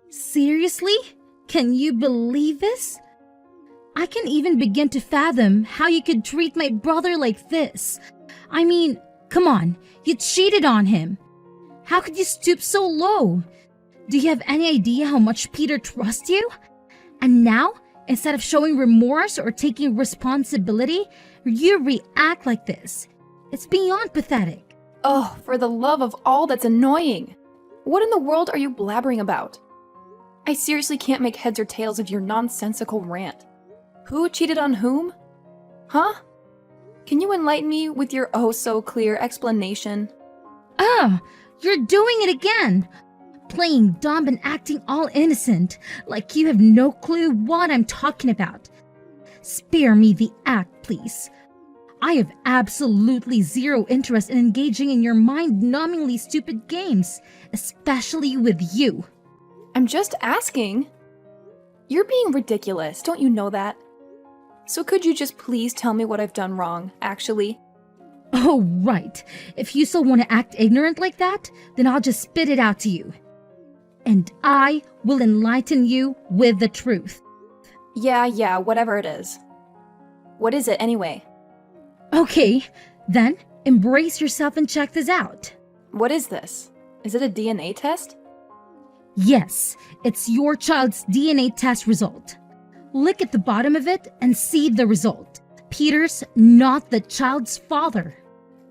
Seriously? Can you believe this? I can't even begin to fathom how you could treat my brother like this. I mean, come on, you cheated on him. How could you stoop so low? Do you have any idea how much Peter trusts you? And now, instead of showing remorse or taking responsibility, you react like this. It's beyond pathetic. Oh, for the love of all that's annoying! What in the world are you blabbering about? I seriously can't make heads or tails of your nonsensical rant. Who cheated on whom? Huh? Can you enlighten me with your oh-so-clear explanation? You're doing it again! Playing dumb and acting all innocent, like you have no clue what I'm talking about. Spare me the act, please. I have absolutely zero interest in engaging in your mind-numbingly stupid games, especially with you. I'm just asking. You're being ridiculous, don't you know that? So could you just please tell me what I've done wrong, actually? Oh, right. If you still want to act ignorant like that, then I'll just spit it out to you. And I will enlighten you with the truth. Yeah, whatever it is. What is it, anyway? Okay, then embrace yourself and check this out. What is this? Is it a DNA test? Yes, it's your child's DNA test result. Look at the bottom of it and see the result. Peter's not the child's father.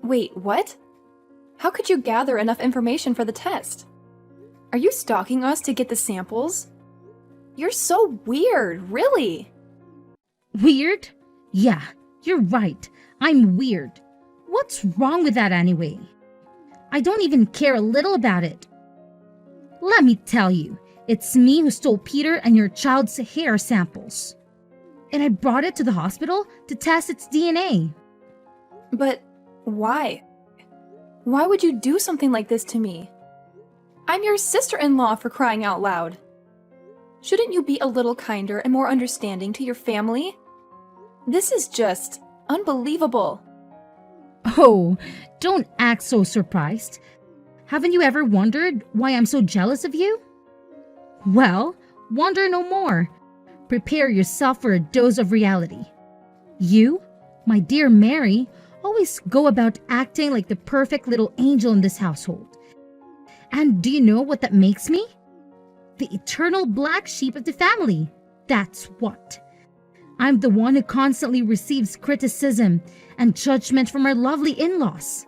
Wait, what? How could you gather enough information for the test? Are you stalking us to get the samples? You're so weird, really. Weird? Yeah, you're right. I'm weird. What's wrong with that anyway? I don't even care a little about it. Let me tell you, it's me who stole Peter and your child's hair samples. And I brought it to the hospital to test its DNA. But why? Why would you do something like this to me? I'm your sister-in-law, for crying out loud. Shouldn't you be a little kinder and more understanding to your family? This is just unbelievable. Oh, don't act so surprised. Haven't you ever wondered why I'm so jealous of you? Well, wonder no more. Prepare yourself for a dose of reality. You, my dear Mary, always go about acting like the perfect little angel in this household. And do you know what that makes me? The eternal black sheep of the family. That's what. I'm the one who constantly receives criticism and judgment from our lovely in-laws.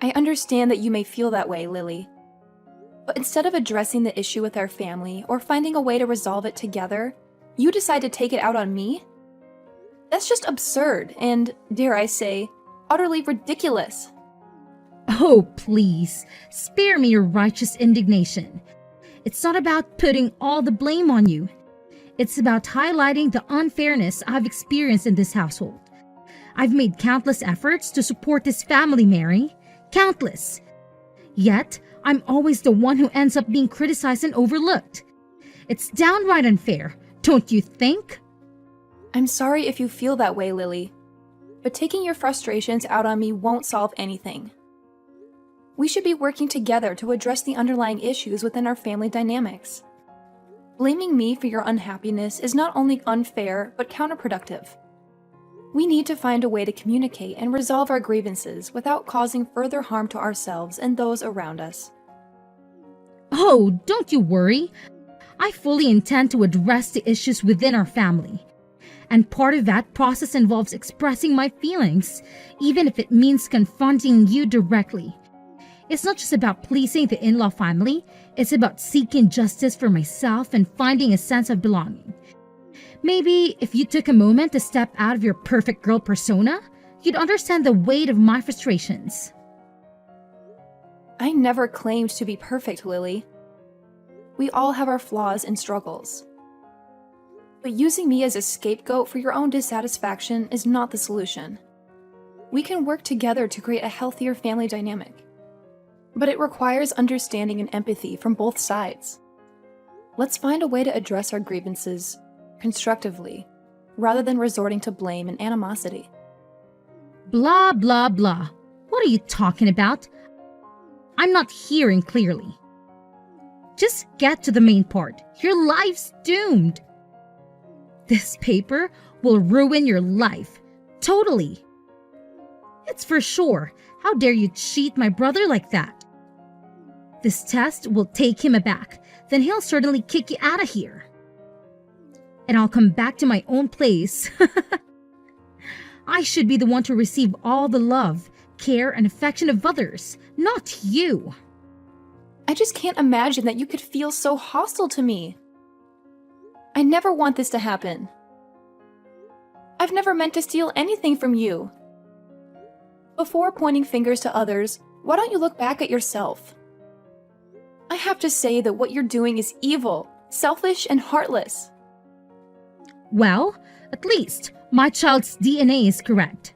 I understand that you may feel that way, Lily. But instead of addressing the issue with our family or finding a way to resolve it together, you decide to take it out on me? That's just absurd and, dare I say, utterly ridiculous. Oh, please, spare me your righteous indignation. It's not about putting all the blame on you. It's about highlighting the unfairness I've experienced in this household. I've made countless efforts to support this family, Mary. Countless. Yet, I'm always the one who ends up being criticized and overlooked. It's downright unfair, don't you think? I'm sorry if you feel that way, Lily. But taking your frustrations out on me won't solve anything. We should be working together to address the underlying issues within our family dynamics. Blaming me for your unhappiness is not only unfair, but counterproductive. We need to find a way to communicate and resolve our grievances without causing further harm to ourselves and those around us. Oh, don't you worry. I fully intend to address the issues within our family. And part of that process involves expressing my feelings, even if it means confronting you directly. It's not just about pleasing the in-law family, it's about seeking justice for myself and finding a sense of belonging. Maybe if you took a moment to step out of your perfect girl persona, you'd understand the weight of my frustrations. I never claimed to be perfect, Lily. We all have our flaws and struggles. But using me as a scapegoat for your own dissatisfaction is not the solution. We can work together to create a healthier family dynamic. But it requires understanding and empathy from both sides. Let's find a way to address our grievances constructively, rather than resorting to blame and animosity. Blah, blah, blah. What are you talking about? I'm not hearing clearly. Just get to the main part. Your life's doomed. This paper will ruin your life. Totally. It's for sure. How dare you cheat my brother like that? This test will take him aback. Then he'll certainly kick you out of here. And I'll come back to my own place. I should be the one to receive all the love, care, and affection of others, not you. I just can't imagine that you could feel so hostile to me. I never want this to happen. I've never meant to steal anything from you. Before pointing fingers to others, why don't you look back at yourself? I have to say that what you're doing is evil, selfish, and heartless. Well, at least my child's DNA is correct.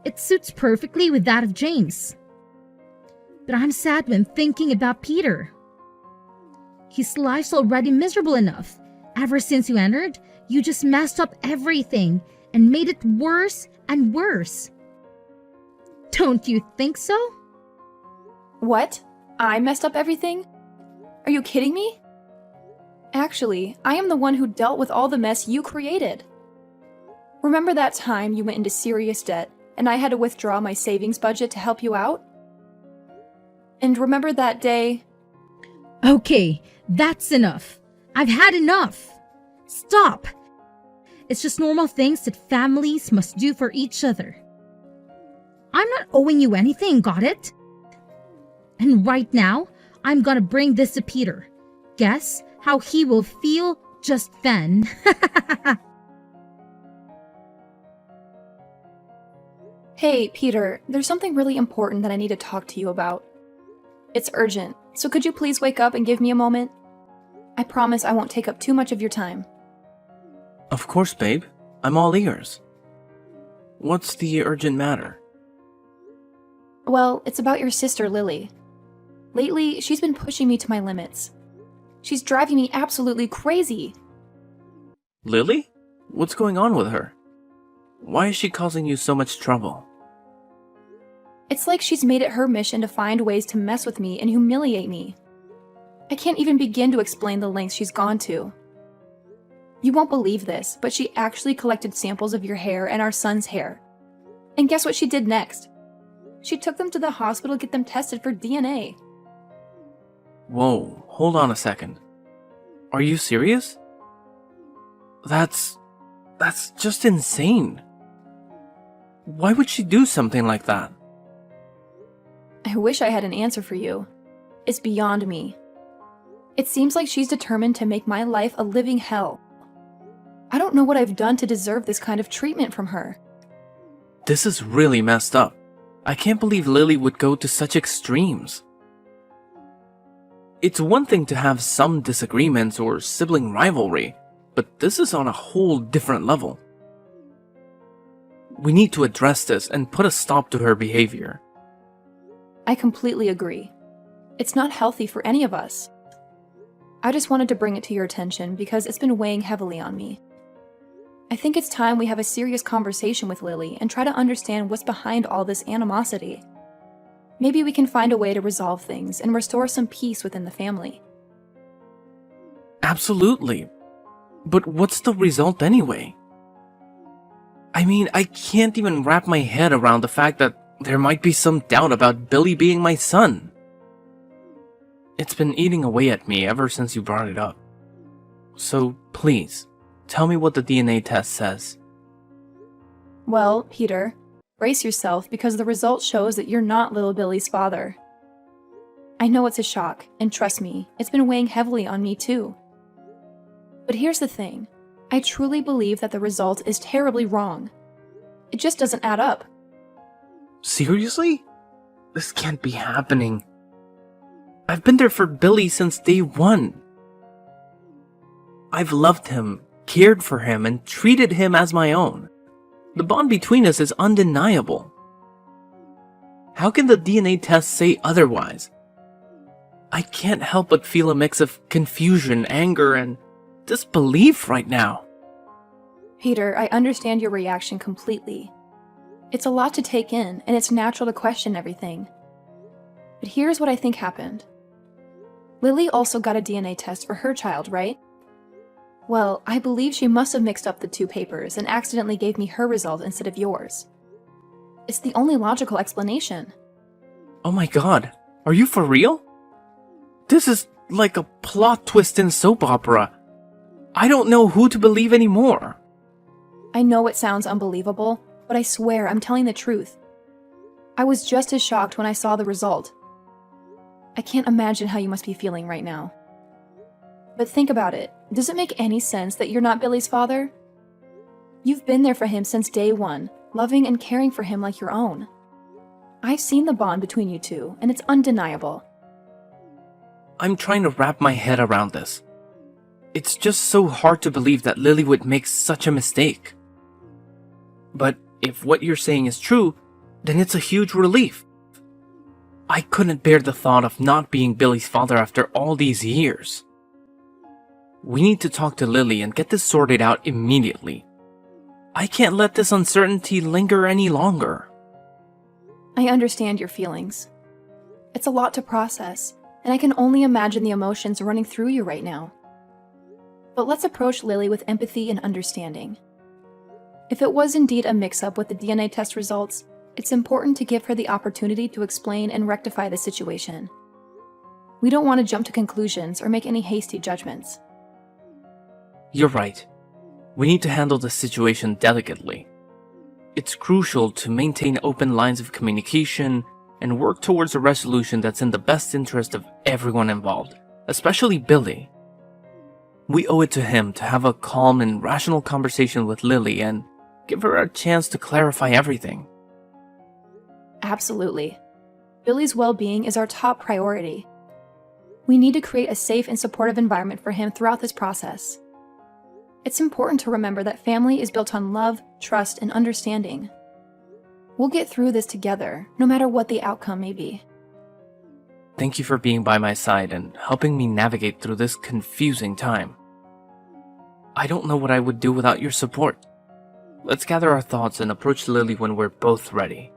It suits perfectly with that of James. But I'm sad when thinking about Peter. His life's already miserable enough. Ever since you entered, you just messed up everything and made it worse and worse. Don't you think so? What? I messed up everything? Are you kidding me? Actually, I am the one who dealt with all the mess you created. Remember that time you went into serious debt and I had to withdraw my savings budget to help you out? And remember that day? Okay, that's enough. I've had enough. Stop. It's just normal things that families must do for each other. I'm not owing you anything, got it? And right now, I'm gonna bring this to Peter. Guess how he will feel just then. Hey, Peter, there's something really important that I need to talk to you about. It's urgent, so could you please wake up and give me a moment? I promise I won't take up too much of your time. Of course, babe. I'm all ears. What's the urgent matter? Well, it's about your sister, Lily. Lately, she's been pushing me to my limits. She's driving me absolutely crazy. Lily? What's going on with her? Why is she causing you so much trouble? It's like she's made it her mission to find ways to mess with me and humiliate me. I can't even begin to explain the lengths she's gone to. You won't believe this, but she actually collected samples of your hair and our son's hair. And guess what she did next? She took them to the hospital to get them tested for DNA. Whoa, hold on a second. Are you serious? That's just insane. Why would she do something like that? I wish I had an answer for you. It's beyond me. It seems like she's determined to make my life a living hell. I don't know what I've done to deserve this kind of treatment from her. This is really messed up. I can't believe Lily would go to such extremes. It's one thing to have some disagreements or sibling rivalry, but this is on a whole different level. We need to address this and put a stop to her behavior. I completely agree. It's not healthy for any of us. I just wanted to bring it to your attention because it's been weighing heavily on me. I think it's time we have a serious conversation with Lily and try to understand what's behind all this animosity. Maybe we can find a way to resolve things and restore some peace within the family. Absolutely. But what's the result anyway? I mean, I can't even wrap my head around the fact that there might be some doubt about Billy being my son. It's been eating away at me ever since you brought it up. So please, tell me what the DNA test says. Well, Peter, brace yourself because the result shows that you're not little Billy's father. I know it's a shock, and trust me, it's been weighing heavily on me too. But here's the thing. I truly believe that the result is terribly wrong. It just doesn't add up. Seriously? This can't be happening. I've been there for Billy since day one. I've loved him, cared for him, and treated him as my own. The bond between us is undeniable. How can the DNA test say otherwise? I can't help but feel a mix of confusion, anger, and disbelief right now. Peter, I understand your reaction completely. It's a lot to take in, and it's natural to question everything. But here's what I think happened. Lily also got a DNA test for her child, right? Well, I believe she must have mixed up the two papers and accidentally gave me her result instead of yours. It's the only logical explanation. Oh my god, are you for real? This is like a plot twist in soap opera. I don't know who to believe anymore. I know it sounds unbelievable, but I swear I'm telling the truth. I was just as shocked when I saw the result. I can't imagine how you must be feeling right now. But think about it. Does it make any sense that you're not Billy's father? You've been there for him since day one, loving and caring for him like your own. I've seen the bond between you two, and it's undeniable. I'm trying to wrap my head around this. It's just so hard to believe that Lily would make such a mistake. But if what you're saying is true, then it's a huge relief. I couldn't bear the thought of not being Billy's father after all these years. We need to talk to Lily and get this sorted out immediately. I can't let this uncertainty linger any longer. I understand your feelings. It's a lot to process, and I can only imagine the emotions running through you right now. But let's approach Lily with empathy and understanding. If it was indeed a mix-up with the DNA test results, it's important to give her the opportunity to explain and rectify the situation. We don't want to jump to conclusions or make any hasty judgments. You're right. We need to handle the situation delicately. It's crucial to maintain open lines of communication and work towards a resolution that's in the best interest of everyone involved, especially Billy. We owe it to him to have a calm and rational conversation with Lily and give her a chance to clarify everything. Absolutely. Billy's well-being is our top priority. We need to create a safe and supportive environment for him throughout this process. It's important to remember that family is built on love, trust, and understanding. We'll get through this together, no matter what the outcome may be. Thank you for being by my side and helping me navigate through this confusing time. I don't know what I would do without your support. Let's gather our thoughts and approach Lily when we're both ready.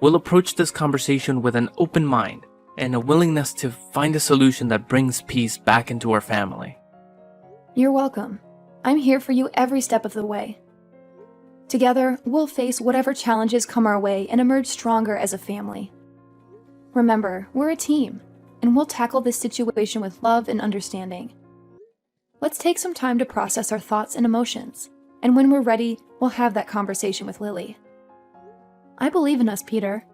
We'll approach this conversation with an open mind and a willingness to find a solution that brings peace back into our family. You're welcome. I'm here for you every step of the way. Together, we'll face whatever challenges come our way and emerge stronger as a family. Remember, we're a team, and we'll tackle this situation with love and understanding. Let's take some time to process our thoughts and emotions, and when we're ready, we'll have that conversation with Lily. I believe in us, Peter.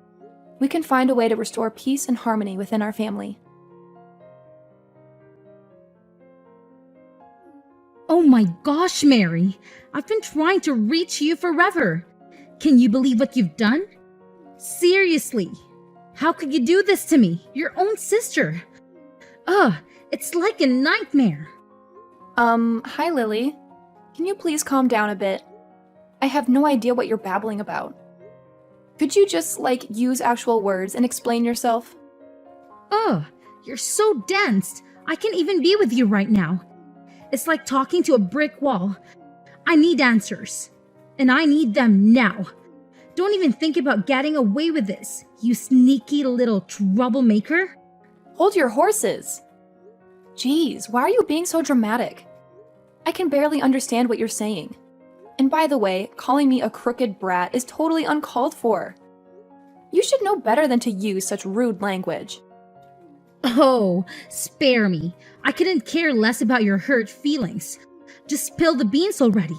We can find a way to restore peace and harmony within our family. Oh my gosh, Mary! I've been trying to reach you forever. Can you believe what you've done? Seriously, how could you do this to me, your own sister? Ugh, it's like a nightmare. Hi Lily. Can you please calm down a bit? I have no idea what you're babbling about. Could you just, use actual words and explain yourself? Ugh, you're so dense. I can't even be with you right now. It's like talking to a brick wall. I need answers. And I need them now. Don't even think about getting away with this, you sneaky little troublemaker. Hold your horses! Jeez, why are you being so dramatic? I can barely understand what you're saying. And by the way, calling me a crooked brat is totally uncalled for. You should know better than to use such rude language. Oh, spare me. I couldn't care less about your hurt feelings. Just spill the beans already.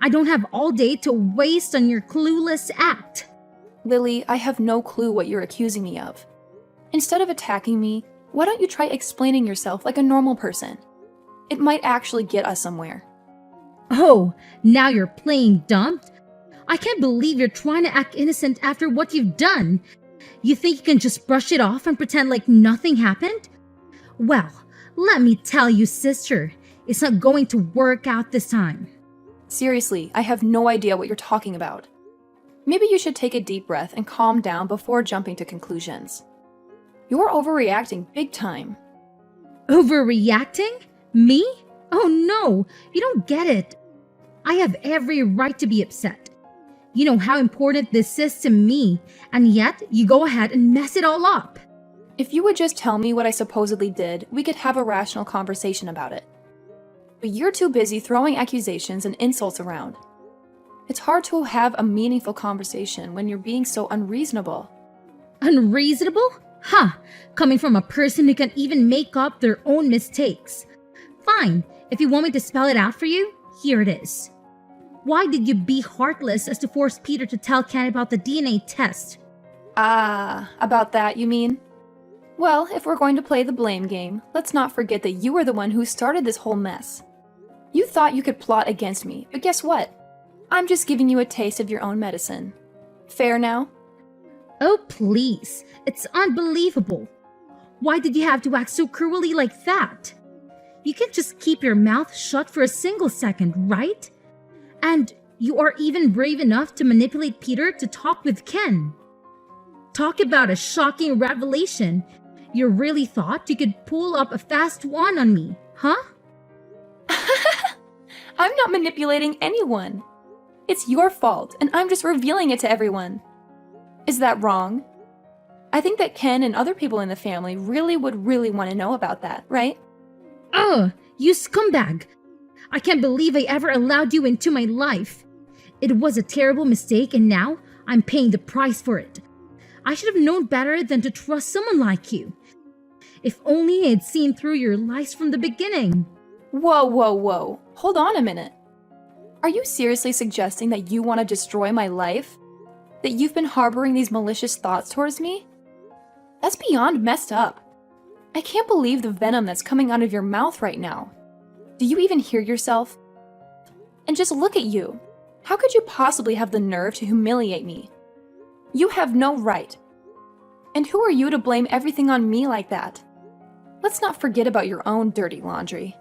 I don't have all day to waste on your clueless act. Lily, I have no clue what you're accusing me of. Instead of attacking me, why don't you try explaining yourself like a normal person? It might actually get us somewhere. Oh, now you're playing dumb? I can't believe you're trying to act innocent after what you've done. You think you can just brush it off and pretend like nothing happened? Well, let me tell you, sister, it's not going to work out this time. Seriously, I have no idea what you're talking about. Maybe you should take a deep breath and calm down before jumping to conclusions. You're overreacting big time. Overreacting? Me? Oh no, you don't get it. I have every right to be upset. You know how important this is to me, and yet you go ahead and mess it all up. If you would just tell me what I supposedly did, we could have a rational conversation about it. But you're too busy throwing accusations and insults around. It's hard to have a meaningful conversation when you're being so unreasonable. Unreasonable? Ha! Coming from a person who can even make up their own mistakes. Fine, if you want me to spell it out for you, here it is. Why did you be heartless as to force Peter to tell Ken about the DNA test? Ah, about that, you mean? Well, if we're going to play the blame game, let's not forget that you were the one who started this whole mess. You thought you could plot against me, but guess what? I'm just giving you a taste of your own medicine. Fair now? Oh, please. It's unbelievable. Why did you have to act so cruelly like that? You can just keep your mouth shut for a single second, right? And you are even brave enough to manipulate Peter to talk with Ken. Talk about a shocking revelation. You really thought you could pull up a fast one on me, huh? I'm not manipulating anyone. It's your fault, and I'm just revealing it to everyone. Is that wrong? I think that Ken and other people in the family would really want to know about that, right? Ugh, you scumbag. I can't believe I ever allowed you into my life. It was a terrible mistake, and now I'm paying the price for it. I should have known better than to trust someone like you. If only I had seen through your lies from the beginning. Whoa, whoa, whoa. Hold on a minute. Are you seriously suggesting that you want to destroy my life? That you've been harboring these malicious thoughts towards me? That's beyond messed up. I can't believe the venom that's coming out of your mouth right now. Do you even hear yourself? And just look at you. How could you possibly have the nerve to humiliate me? You have no right. And who are you to blame everything on me like that? Let's not forget about your own dirty laundry.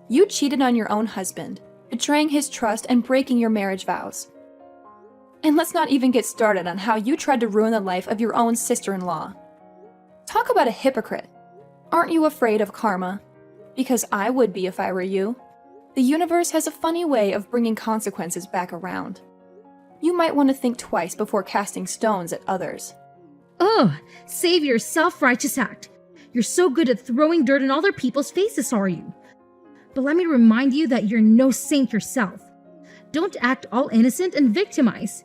You cheated on your own husband, betraying his trust and breaking your marriage vows. And let's not even get started on how you tried to ruin the life of your own sister-in-law. Talk about a hypocrite. Aren't you afraid of karma? Because I would be if I were you. The universe has a funny way of bringing consequences back around. You might want to think twice before casting stones at others. Ugh, save your self-righteous act. You're so good at throwing dirt in other people's faces, are you? But let me remind you that you're no saint yourself. Don't act all innocent and victimize.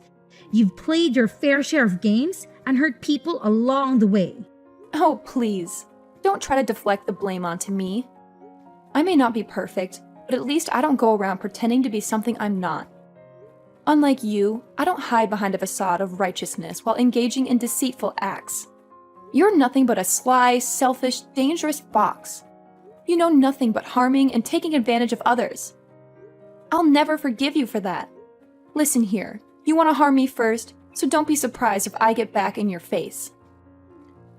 You've played your fair share of games and hurt people along the way. Oh, please. Don't try to deflect the blame onto me. I may not be perfect, but at least I don't go around pretending to be something I'm not. Unlike you, I don't hide behind a facade of righteousness while engaging in deceitful acts. You're nothing but a sly, selfish, dangerous fox. You know nothing but harming and taking advantage of others. I'll never forgive you for that. Listen here, you want to harm me first, so don't be surprised if I get back in your face.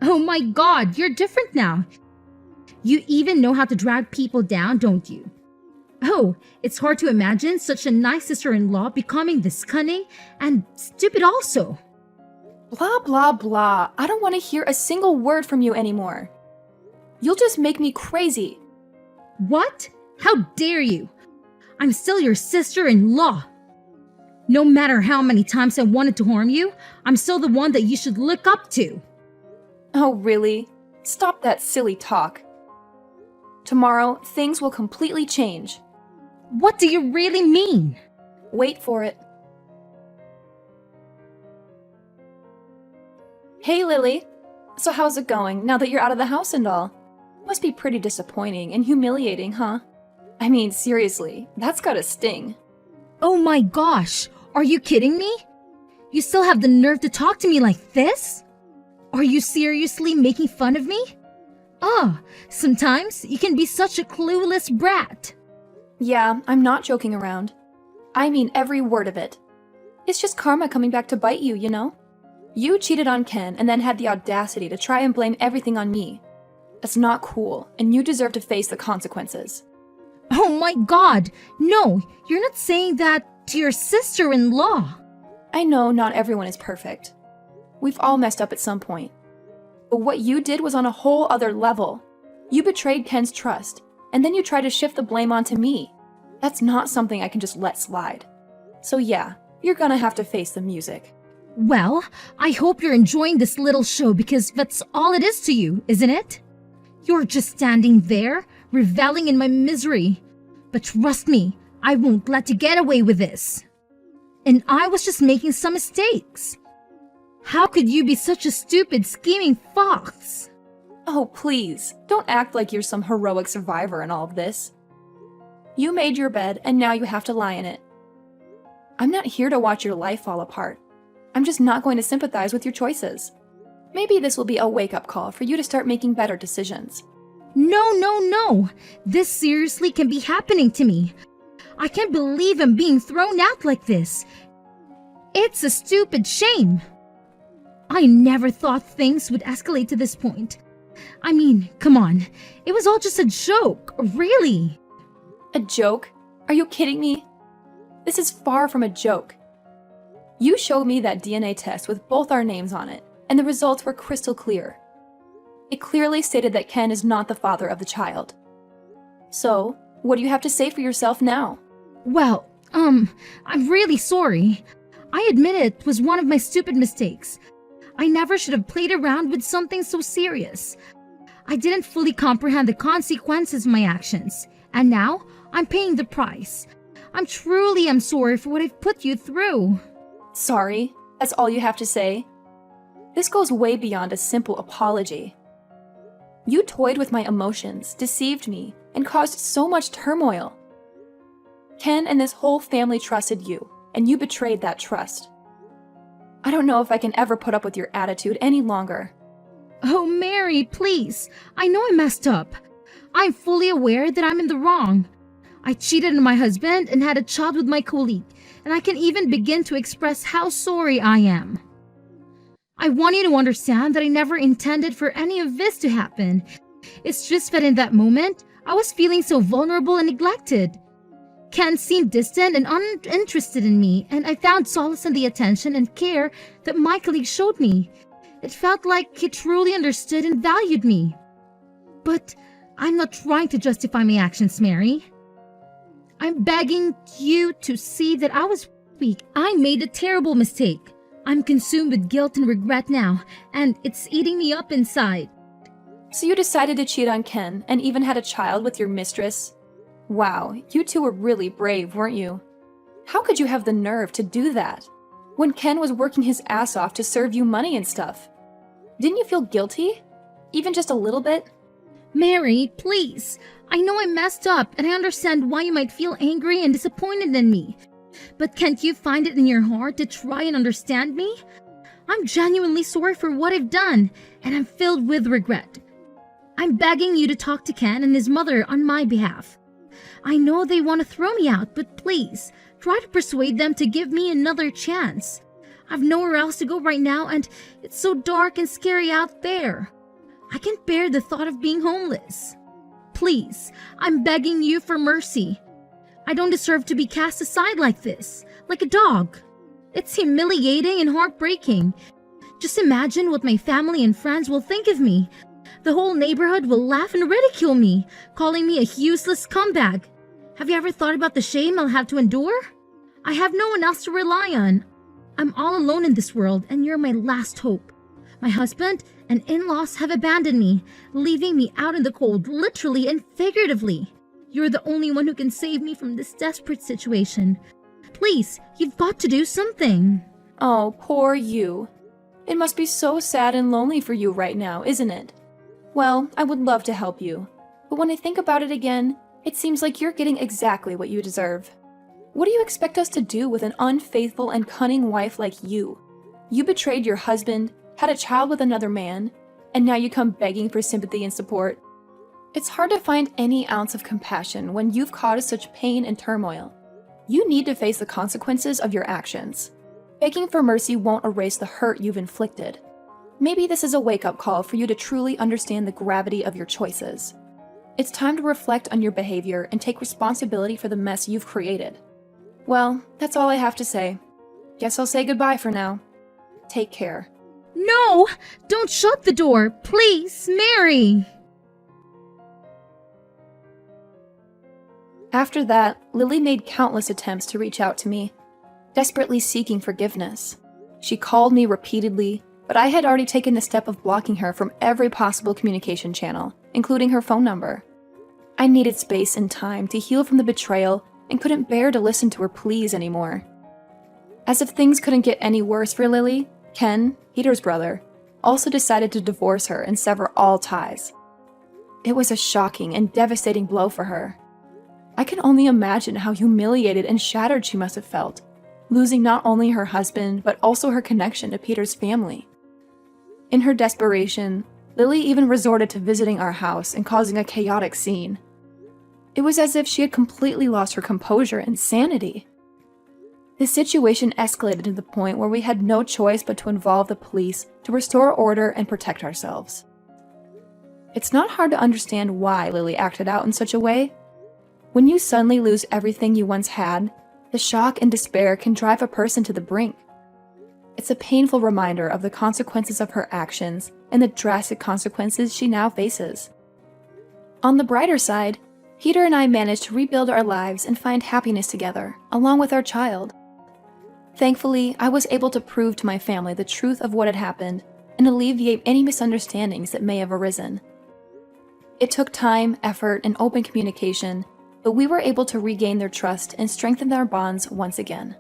Oh my god, you're different now. You even know how to drag people down, don't you? Oh, it's hard to imagine such a nice sister-in-law becoming this cunning and stupid also. Blah, blah, blah. I don't want to hear a single word from you anymore. You'll just make me crazy. What? How dare you? I'm still your sister-in-law. No matter how many times I wanted to harm you, I'm still the one that you should look up to. Oh, really? Stop that silly talk. Tomorrow, things will completely change. What do you really mean? Wait for it. Hey, Lily. So how's it going now that you're out of the house and all? Must be pretty disappointing and humiliating, huh? I mean, seriously, that's gotta sting. Oh my gosh, are you kidding me? You still have the nerve to talk to me like this? Are you seriously making fun of me? Sometimes you can be such a clueless brat. Yeah, I'm not joking around. I mean every word of it. It's just karma coming back to bite you, you know? You cheated on Ken and then had the audacity to try and blame everything on me. That's not cool, and you deserve to face the consequences. Oh my god, no, you're not saying that to your sister-in-law. I know not everyone is perfect. We've all messed up at some point. But what you did was on a whole other level. You betrayed Ken's trust, and then you tried to shift the blame onto me. That's not something I can just let slide. So yeah, you're gonna have to face the music. Well, I hope you're enjoying this little show because that's all it is to you, isn't it? You're just standing there, reveling in my misery. But trust me, I won't let you get away with this. And I was just making some mistakes. How could you be such a stupid, scheming fox? Oh, please, don't act like you're some heroic survivor in all of this. You made your bed, and now you have to lie in it. I'm not here to watch your life fall apart. I'm just not going to sympathize with your choices. Maybe this will be a wake-up call for you to start making better decisions. No. This seriously can be happening to me. I can't believe I'm being thrown out like this. It's a stupid shame. I never thought things would escalate to this point. I mean, come on. It was all just a joke, really. A joke? Are you kidding me? This is far from a joke. You showed me that DNA test with both our names on it, and the results were crystal clear. It clearly stated that Ken is not the father of the child. So, what do you have to say for yourself now? Well, I'm really sorry. I admit it was one of my stupid mistakes. I never should have played around with something so serious. I didn't fully comprehend the consequences of my actions, and now I'm paying the price. I'm sorry for what I've put you through. Sorry? That's all you have to say? This goes way beyond a simple apology. You toyed with my emotions, deceived me, and caused so much turmoil. Ken and this whole family trusted you, and you betrayed that trust. I don't know if I can ever put up with your attitude any longer. Oh, Mary, please. I know I messed up. I'm fully aware that I'm in the wrong. I cheated on my husband and had a child with my colleague, and I can even begin to express how sorry I am. I want you to understand that I never intended for any of this to happen. It's just that in that moment, I was feeling so vulnerable and neglected. Ken seemed distant and uninterested in me, and I found solace in the attention and care that my colleague showed me. It felt like he truly understood and valued me. But I'm not trying to justify my actions, Mary. I'm begging you to see that I was weak. I made a terrible mistake. I'm consumed with guilt and regret now, and it's eating me up inside. So you decided to cheat on Ken and even had a child with your mistress? Wow, you two were really brave, weren't you? How could you have the nerve to do that? When Ken was working his ass off to serve you money and stuff. Didn't you feel guilty? Even just a little bit? Mary, please. I know I messed up, and I understand why you might feel angry and disappointed in me. But can't you find it in your heart to try and understand me? I'm genuinely sorry for what I've done, and I'm filled with regret. I'm begging you to talk to Ken and his mother on my behalf. I know they want to throw me out, but please, try to persuade them to give me another chance. I've nowhere else to go right now, and it's so dark and scary out there. I can't bear the thought of being homeless. Please, I'm begging you for mercy. I don't deserve to be cast aside like this, like a dog. It's humiliating and heartbreaking. Just imagine what my family and friends will think of me. The whole neighborhood will laugh and ridicule me, calling me a useless scumbag. Have you ever thought about the shame I'll have to endure? I have no one else to rely on. I'm all alone in this world, and you're my last hope. My husband and in-laws have abandoned me, leaving me out in the cold, literally and figuratively. You're the only one who can save me from this desperate situation. Please, you've got to do something. Oh, poor you. It must be so sad and lonely for you right now, isn't it? Well, I would love to help you, but when I think about it again, it seems like you're getting exactly what you deserve. What do you expect us to do with an unfaithful and cunning wife like you? You betrayed your husband, had a child with another man, and now you come begging for sympathy and support. It's hard to find any ounce of compassion when you've caused such pain and turmoil. You need to face the consequences of your actions. Begging for mercy won't erase the hurt you've inflicted. Maybe this is a wake-up call for you to truly understand the gravity of your choices. It's time to reflect on your behavior and take responsibility for the mess you've created. Well, that's all I have to say. Guess I'll say goodbye for now. Take care. No! Don't shut the door! Please, Mary! After that, Lily made countless attempts to reach out to me, desperately seeking forgiveness. She called me repeatedly, but I had already taken the step of blocking her from every possible communication channel, including her phone number. I needed space and time to heal from the betrayal and couldn't bear to listen to her pleas anymore. As if things couldn't get any worse for Lily, Ken, Peter's brother, also decided to divorce her and sever all ties. It was a shocking and devastating blow for her. I can only imagine how humiliated and shattered she must have felt, losing not only her husband, but also her connection to Peter's family. In her desperation, Lily even resorted to visiting our house and causing a chaotic scene. It was as if she had completely lost her composure and sanity. The situation escalated to the point where we had no choice but to involve the police to restore order and protect ourselves. It's not hard to understand why Lily acted out in such a way. When you suddenly lose everything you once had, the shock and despair can drive a person to the brink. It's a painful reminder of the consequences of her actions and the drastic consequences she now faces. On the brighter side, Peter and I managed to rebuild our lives and find happiness together, along with our child. Thankfully, I was able to prove to my family the truth of what had happened and alleviate any misunderstandings that may have arisen. It took time, effort, and open communication, but we were able to regain their trust and strengthen our bonds once again.